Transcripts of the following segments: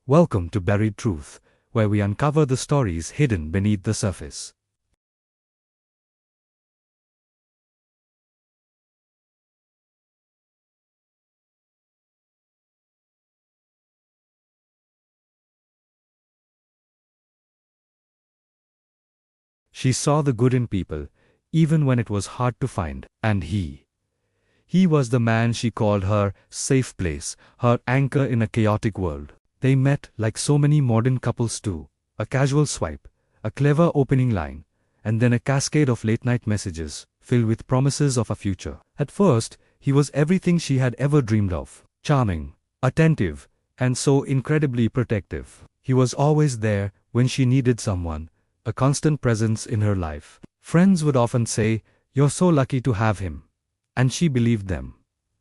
Welcome to Buried Truth, where we uncover the stories hidden beneath the surface. She saw the good in people, even when it was hard to find, and he was the man she called her safe place, her anchor in a chaotic world. They met like so many modern couples do, a casual swipe, a clever opening line, and then a cascade of late-night messages, filled with promises of a future. At first, he was everything she had ever dreamed of: charming, attentive, and so incredibly protective. He was always there when she needed someone, a constant presence in her life. Friends would often say, "You're so lucky to have him." And she believed them.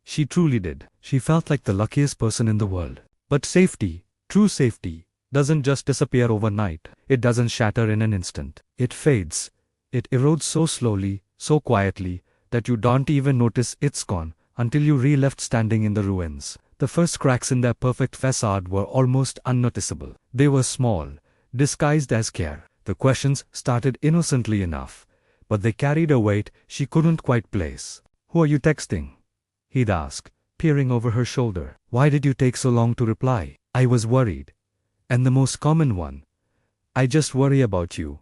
She truly did. She felt like the luckiest person in the world. But safety, true safety, doesn't just disappear overnight. It doesn't shatter in an instant. It fades. It erodes so slowly, so quietly, that you don't even notice it's gone until you're left standing in the ruins. The first cracks in their perfect facade were almost unnoticeable. They were small, disguised as care. The questions started innocently enough, but they carried a weight she couldn't quite place. "Who are you texting?" he'd ask, peering over her shoulder. "Why did you take so long to reply?" "I was worried." And the most common one: "I just worry about you.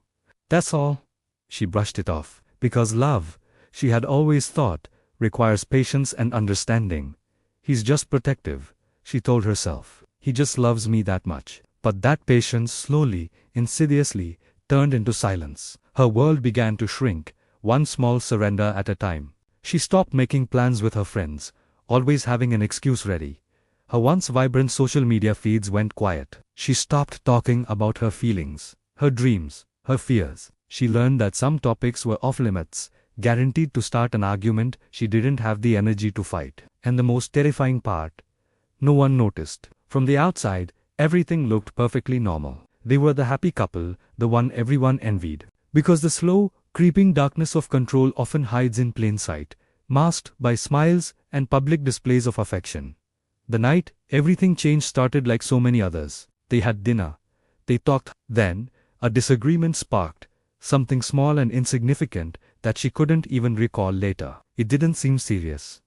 That's all." She brushed it off, because love, she had always thought, requires patience and understanding. "He's just protective," she told herself. "He just loves me that much." But that patience slowly, insidiously, turned into silence. Her world began to shrink, one small surrender at a time. She stopped making plans with her friends, always having an excuse ready. Her once vibrant social media feeds went quiet. She stopped talking about her feelings, her dreams, her fears. She learned that some topics were off limits, guaranteed to start an argument she didn't have the energy to fight. And the most terrifying part: no one noticed. From the outside, everything looked perfectly normal. They were the happy couple, the one everyone envied. Because the slow, creeping darkness of control often hides in plain sight, masked by smiles and public displays of affection. The night everything changed started like so many others. They had dinner. They talked. Then, a disagreement sparked, something small and insignificant that she couldn't even recall later. It didn't seem serious.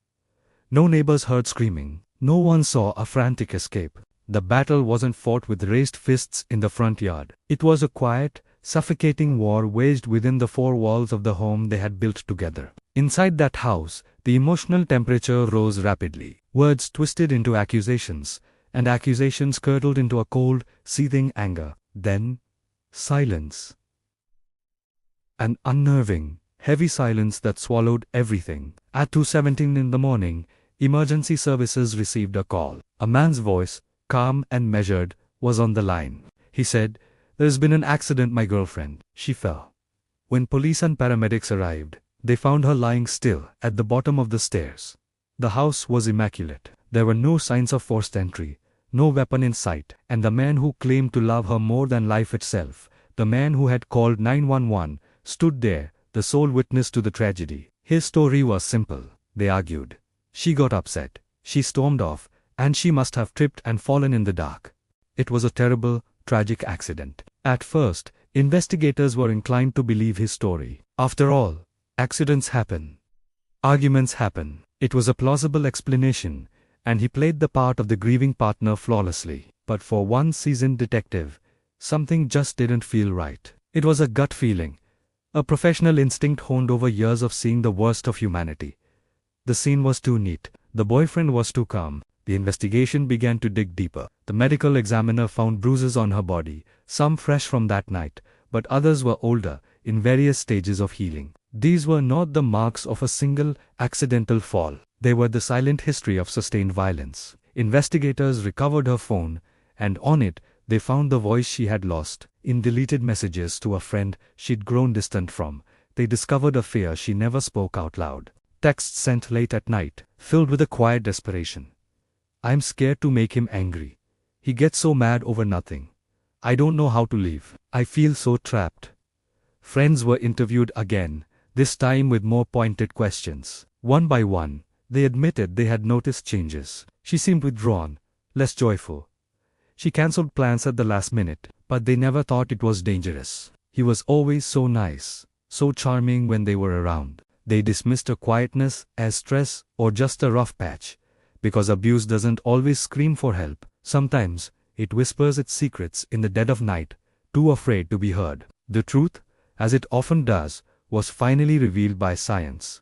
No neighbors heard screaming. No one saw a frantic escape. The battle wasn't fought with raised fists in the front yard. It was a quiet, suffocating war waged within the four walls of the home they had built together. Inside that house, the emotional temperature rose rapidly. Words twisted into accusations, and accusations curdled into a cold, seething anger. Then, silence. An unnerving, heavy silence that swallowed everything. At 2:17 in the morning, emergency services received a call. A man's voice, calm and measured, was on the line. He said, "There's been an accident, my girlfriend. She fell." When police and paramedics arrived, they found her lying still at the bottom of the stairs. The house was immaculate. There were no signs of forced entry, no weapon in sight, and the man who claimed to love her more than life itself, the man who had called 911, stood there, the sole witness to the tragedy. His story was simple, they argued. She got upset, she stormed off, and she must have tripped and fallen in the dark. It was a terrible, tragic accident. At first, investigators were inclined to believe his story. After all, accidents happen. Arguments happen. It was a plausible explanation, and he played the part of the grieving partner flawlessly. But for one seasoned detective, something just didn't feel right. It was a gut feeling, a professional instinct honed over years of seeing the worst of humanity. The scene was too neat. The boyfriend was too calm. The investigation began to dig deeper. The medical examiner found bruises on her body, some fresh from that night, but others were older, in various stages of healing. These were not the marks of a single, accidental fall. They were the silent history of sustained violence. Investigators recovered her phone, and on it, they found the voice she had lost. In deleted messages to a friend she'd grown distant from, they discovered a fear she never spoke out loud. Texts sent late at night, filled with a quiet desperation. "I'm scared to make him angry. He gets so mad over nothing. I don't know how to live. I feel so trapped." Friends were interviewed again, this time with more pointed questions. One by one, they admitted they had noticed changes. She seemed withdrawn, less joyful. She cancelled plans at the last minute, but they never thought it was dangerous. He was always so nice, so charming when they were around. They dismissed her quietness as stress or just a rough patch, because abuse doesn't always scream for help. Sometimes, it whispers its secrets in the dead of night, too afraid to be heard. The truth, as it often does, was finally revealed by science.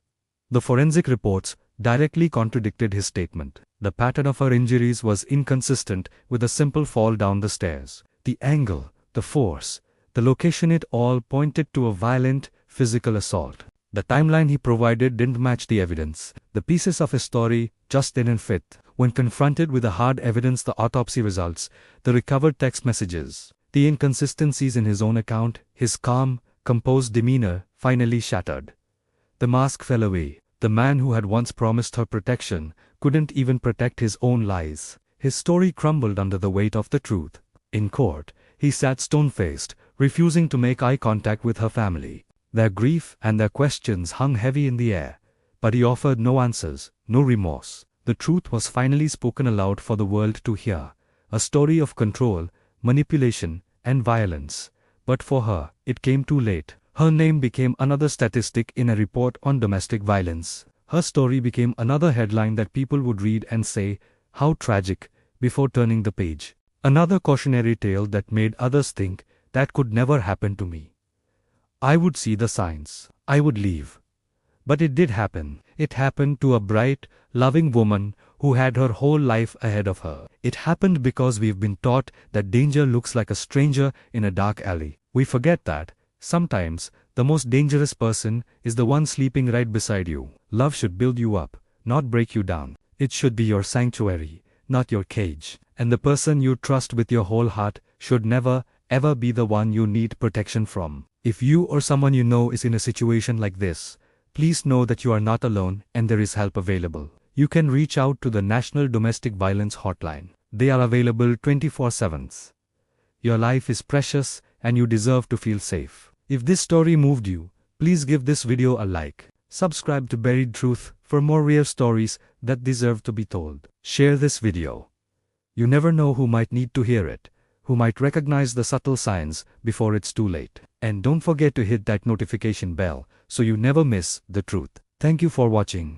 The forensic reports directly contradicted his statement. The pattern of her injuries was inconsistent with a simple fall down the stairs. The angle, the force, the location, it all pointed to a violent, physical assault. The timeline he provided didn't match the evidence. The pieces of his story just didn't fit. When confronted with the hard evidence, the autopsy results, the recovered text messages, the inconsistencies in his own account, his calm, composed demeanor finally shattered. The mask fell away. The man who had once promised her protection couldn't even protect his own lies. His story crumbled under the weight of the truth. In court, he sat stone-faced, refusing to make eye contact with her family. Their grief and their questions hung heavy in the air, but he offered no answers, no remorse. The truth was finally spoken aloud for the world to hear. A story of control, manipulation, and violence. But for her, it came too late. Her name became another statistic in a report on domestic violence. Her story became another headline that people would read and say, "How tragic," before turning the page. Another cautionary tale that made others think, that could never happen to me. I would see the signs. I would leave. But it did happen. It happened to a bright, loving woman who had her whole life ahead of her. It happened because we've been taught that danger looks like a stranger in a dark alley. We forget that sometimes, the most dangerous person is the one sleeping right beside you. Love should build you up, not break you down. It should be your sanctuary, not your cage. And the person you trust with your whole heart should never, ever be the one you need protection from. If you or someone you know is in a situation like this, please know that you are not alone and there is help available. You can reach out to the National Domestic Violence Hotline. They are available 24/7. Your life is precious and you deserve to feel safe. If this story moved you, please give this video a like. Subscribe to Buried Truth for more rare stories that deserve to be told. Share this video. You never know who might need to hear it, who might recognize the subtle signs before it's too late. And don't forget to hit that notification bell so you never miss the truth. Thank you for watching.